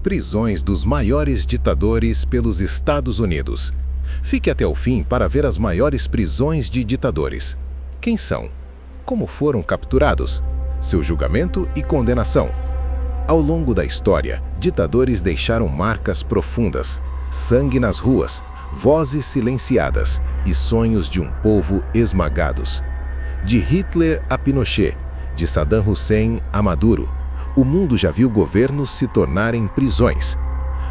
Prisões dos maiores ditadores pelos Estados Unidos. Fique até o fim para ver as maiores prisões de ditadores. Quem são? Como foram capturados? Seu julgamento e condenação. Ao longo da história, ditadores deixaram marcas profundas, sangue nas ruas, vozes silenciadas e sonhos de um povo esmagados. De Hitler a Pinochet, de Saddam Hussein a Maduro, o mundo já viu governos se tornarem prisões.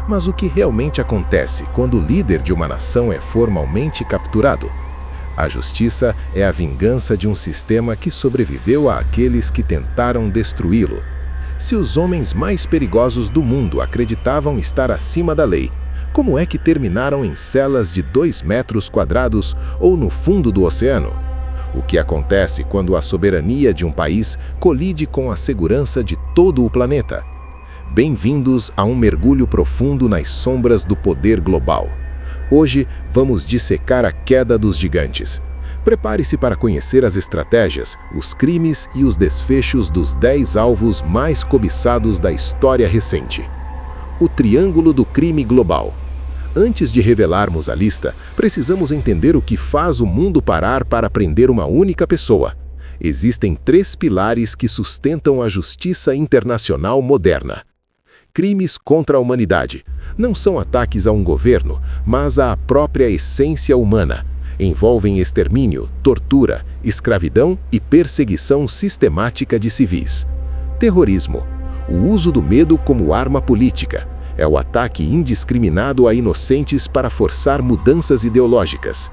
Mas o que realmente acontece quando o líder de uma nação é formalmente capturado? A justiça é a vingança de um sistema que sobreviveu àqueles que tentaram destruí-lo. Se os homens mais perigosos do mundo acreditavam estar acima da lei, como é que terminaram em celas de 2 metros quadrados ou no fundo do oceano? O que acontece quando a soberania de um país colide com a segurança de todo o planeta? Bem-vindos a um mergulho profundo nas sombras do poder global. Hoje vamos dissecar a queda dos gigantes. Prepare-se para conhecer as estratégias, os crimes e os desfechos dos 10 alvos mais cobiçados da história recente. O Triângulo do Crime Global. Antes de revelarmos a lista, precisamos entender o que faz o mundo parar para prender uma única pessoa. Existem 3 pilares que sustentam a justiça internacional moderna. Crimes contra a humanidade. Não são ataques a um governo, mas à própria essência humana. Envolvem extermínio, tortura, escravidão e perseguição sistemática de civis. Terrorismo. O uso do medo como arma política. É o ataque indiscriminado a inocentes para forçar mudanças ideológicas.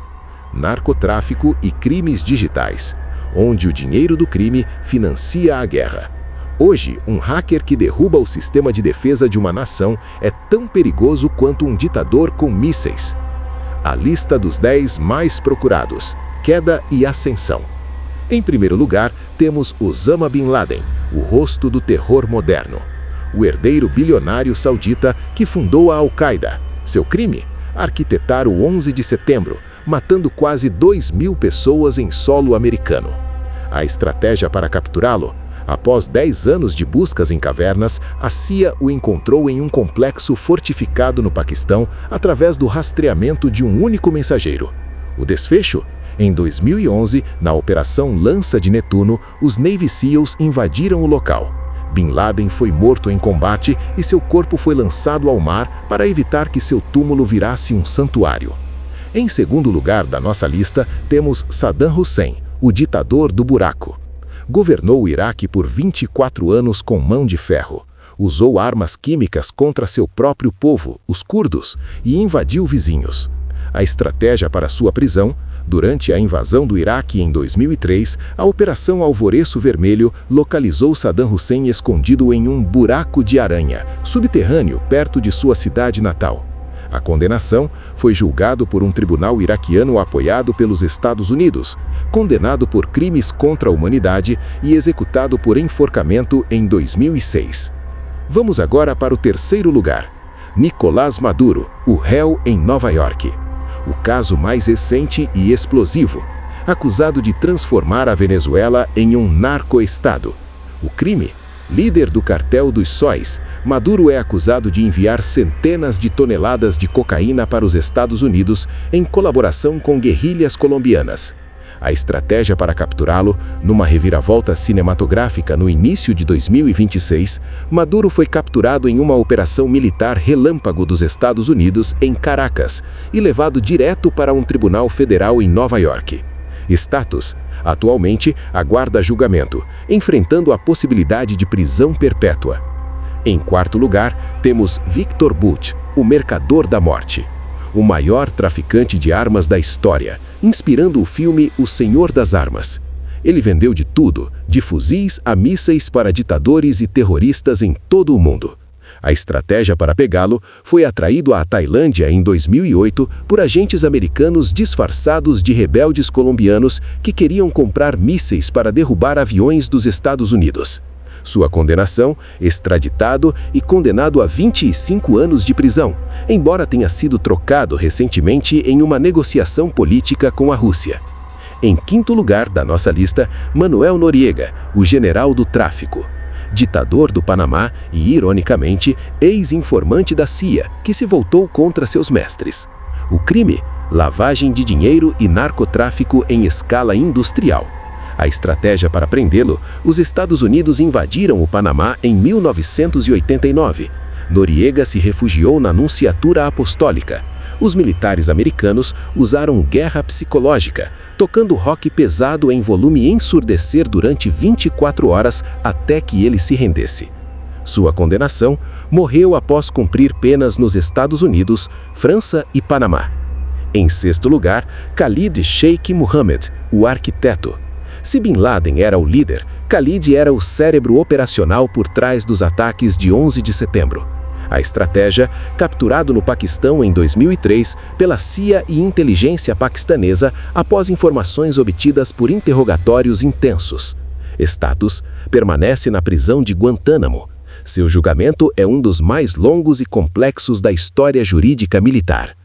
Narcotráfico e crimes digitais, onde o dinheiro do crime financia a guerra. Hoje, um hacker que derruba o sistema de defesa de uma nação é tão perigoso quanto um ditador com mísseis. A lista dos 10 mais procurados, queda e ascensão. Em primeiro lugar, temos Osama Bin Laden, o rosto do terror moderno. O herdeiro bilionário saudita que fundou a Al-Qaeda. Seu crime? Arquitetar o 11 de setembro, matando quase 2.000 pessoas em solo americano. A estratégia para capturá-lo? Após 10 anos de buscas em cavernas, a CIA o encontrou em um complexo fortificado no Paquistão através do rastreamento de um único mensageiro. O desfecho? Em 2011, na Operação Lança de Netuno, os Navy SEALs invadiram o local. Bin Laden foi morto em combate e seu corpo foi lançado ao mar para evitar que seu túmulo virasse um santuário. Em segundo lugar da nossa lista, temos Saddam Hussein, o ditador do buraco. Governou o Iraque por 24 anos com mão de ferro. Usou armas químicas contra seu próprio povo, os curdos, e invadiu vizinhos. A estratégia para sua prisão? Durante a invasão do Iraque em 2003, a Operação Alvoreço Vermelho localizou Saddam Hussein escondido em um buraco de aranha, subterrâneo, perto de sua cidade natal. A condenação foi julgado por um tribunal iraquiano apoiado pelos Estados Unidos, condenado por crimes contra a humanidade e executado por enforcamento em 2006. Vamos agora para o terceiro lugar. Nicolás Maduro, o réu em Nova York. O caso mais recente e explosivo, acusado de transformar a Venezuela em um narcoestado. O crime? Líder do cartel dos sóis, Maduro é acusado de enviar centenas de toneladas de cocaína para os Estados Unidos em colaboração com guerrilhas colombianas. A estratégia para capturá-lo, numa reviravolta cinematográfica no início de 2026, Maduro foi capturado em uma operação militar relâmpago dos Estados Unidos em Caracas e levado direto para um tribunal federal em Nova York. Status: atualmente aguarda julgamento, enfrentando a possibilidade de prisão perpétua. Em quarto lugar, temos Victor Bout, o mercador da morte. O maior traficante de armas da história, inspirando o filme O Senhor das Armas. Ele vendeu de tudo, de fuzis a mísseis para ditadores e terroristas em todo o mundo. A estratégia para pegá-lo foi atraído à Tailândia em 2008 por agentes americanos disfarçados de rebeldes colombianos que queriam comprar mísseis para derrubar aviões dos Estados Unidos. Sua condenação, extraditado e condenado a 25 anos de prisão, embora tenha sido trocado recentemente em uma negociação política com a Rússia. Em quinto lugar da nossa lista, Manuel Noriega, o general do tráfico. ditador do Panamá e, ironicamente, ex-informante da CIA, que se voltou contra seus mestres. O crime? Lavagem de dinheiro e narcotráfico em escala industrial. A estratégia para prendê-lo: os Estados Unidos invadiram o Panamá em 1989. Noriega se refugiou na Nunciatura Apostólica. Os militares americanos usaram guerra psicológica, tocando rock pesado em volume ensurdecedor durante 24 horas até que ele se rendesse. Sua condenação: morreu após cumprir penas nos Estados Unidos, França e Panamá. Em sexto lugar, Khalid Sheikh Mohammed, o arquiteto. Se Bin Laden era o líder, Khalid era o cérebro operacional por trás dos ataques de 11 de setembro. A estratégia: capturado no Paquistão em 2003 pela CIA e inteligência paquistanesa após informações obtidas por interrogatórios intensos. Status: permanece na prisão de Guantánamo. Seu julgamento é um dos mais longos e complexos da história jurídica militar.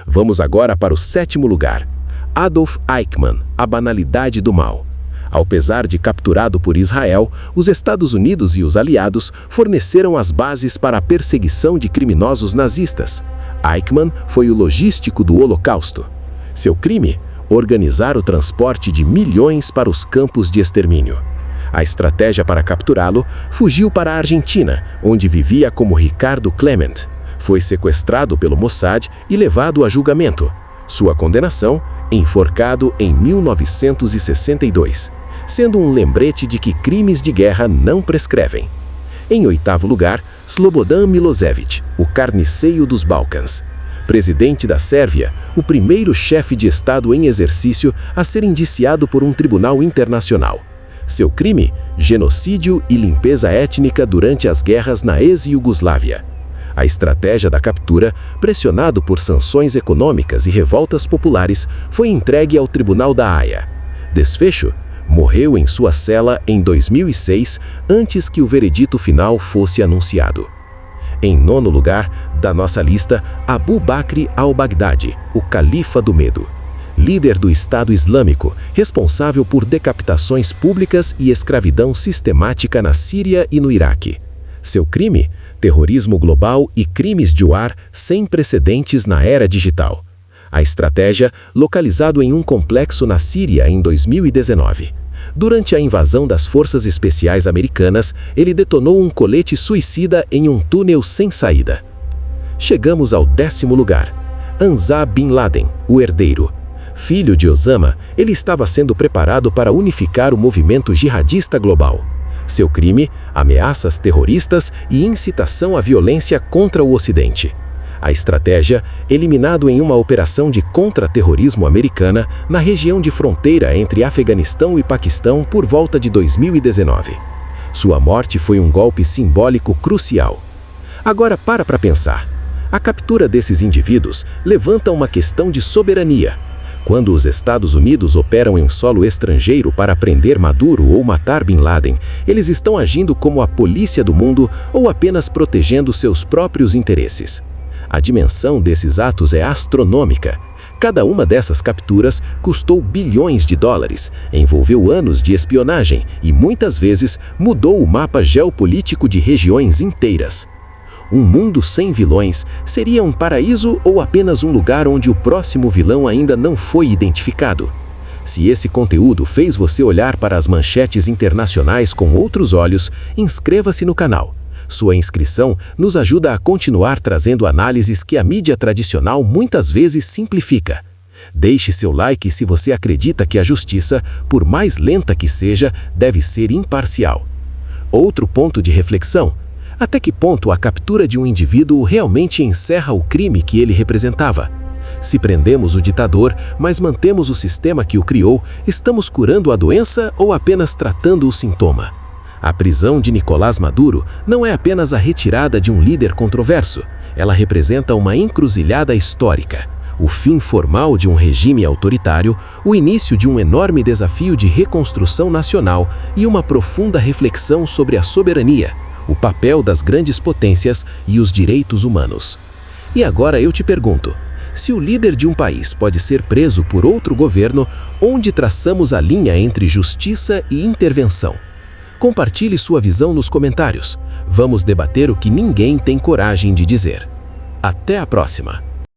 Vamos agora para o sétimo lugar. Adolf Eichmann, a banalidade do mal. Ao pesar de capturado por Israel, os Estados Unidos e os aliados forneceram as bases para a perseguição de criminosos nazistas. Eichmann foi o logístico do Holocausto. Seu crime? Organizar o transporte de milhões para os campos de extermínio. A estratégia para capturá-lo: fugiu para a Argentina, onde vivia como Ricardo Clement. Foi sequestrado pelo Mossad e levado a julgamento. Sua condenação: enforcado em 1962, sendo um lembrete de que crimes de guerra não prescrevem. Em oitavo lugar, Slobodan Milošević, o carniceiro dos Balcãs. Presidente da Sérvia, o primeiro chefe de Estado em exercício a ser indiciado por um tribunal internacional. Seu crime? Genocídio e limpeza étnica durante as guerras na ex-Iugoslávia. A estratégia da captura, pressionado por sanções econômicas e revoltas populares, foi entregue ao Tribunal da Haia. Desfecho: morreu em sua cela em 2006, antes que o veredito final fosse anunciado. Em nono lugar da nossa lista, Abu Bakr al-Baghdadi, o califa do medo. Líder do Estado Islâmico, responsável por decapitações públicas e escravidão sistemática na Síria e no Iraque. Seu crime? Terrorismo global e crimes de war sem precedentes na era digital. A estratégia: localizado em um complexo na Síria em 2019. Durante a invasão das forças especiais americanas, ele detonou um colete suicida em um túnel sem saída. Chegamos ao décimo lugar. Hamza Bin Laden, o herdeiro. Filho de Osama, ele estava sendo preparado para unificar o movimento jihadista global. Seu crime: ameaças terroristas e incitação à violência contra o Ocidente. A estratégia: eliminado em uma operação de contra-terrorismo americana na região de fronteira entre Afeganistão e Paquistão por volta de 2019. Sua morte foi um golpe simbólico crucial. Agora para pensar. A captura desses indivíduos levanta uma questão de soberania. Quando os Estados Unidos operam em solo estrangeiro para prender Maduro ou matar Bin Laden, eles estão agindo como a polícia do mundo ou apenas protegendo seus próprios interesses? A dimensão desses atos é astronômica. Cada uma dessas capturas custou bilhões de dólares, envolveu anos de espionagem e muitas vezes mudou o mapa geopolítico de regiões inteiras. Um mundo sem vilões seria um paraíso ou apenas um lugar onde o próximo vilão ainda não foi identificado? Se esse conteúdo fez você olhar para as manchetes internacionais com outros olhos, inscreva-se no canal. Sua inscrição nos ajuda a continuar trazendo análises que a mídia tradicional muitas vezes simplifica. Deixe seu like se você acredita que a justiça, por mais lenta que seja, deve ser imparcial. Outro ponto de reflexão: até que ponto a captura de um indivíduo realmente encerra o crime que ele representava? Se prendemos o ditador, mas mantemos o sistema que o criou, estamos curando a doença ou apenas tratando o sintoma? A prisão de Nicolás Maduro não é apenas a retirada de um líder controverso, ela representa uma encruzilhada histórica. O fim formal de um regime autoritário, o início de um enorme desafio de reconstrução nacional e uma profunda reflexão sobre a soberania, o papel das grandes potências e os direitos humanos. E agora eu te pergunto, se o líder de um país pode ser preso por outro governo, onde traçamos a linha entre justiça e intervenção? Compartilhe sua visão nos comentários. Vamos debater o que ninguém tem coragem de dizer. Até a próxima!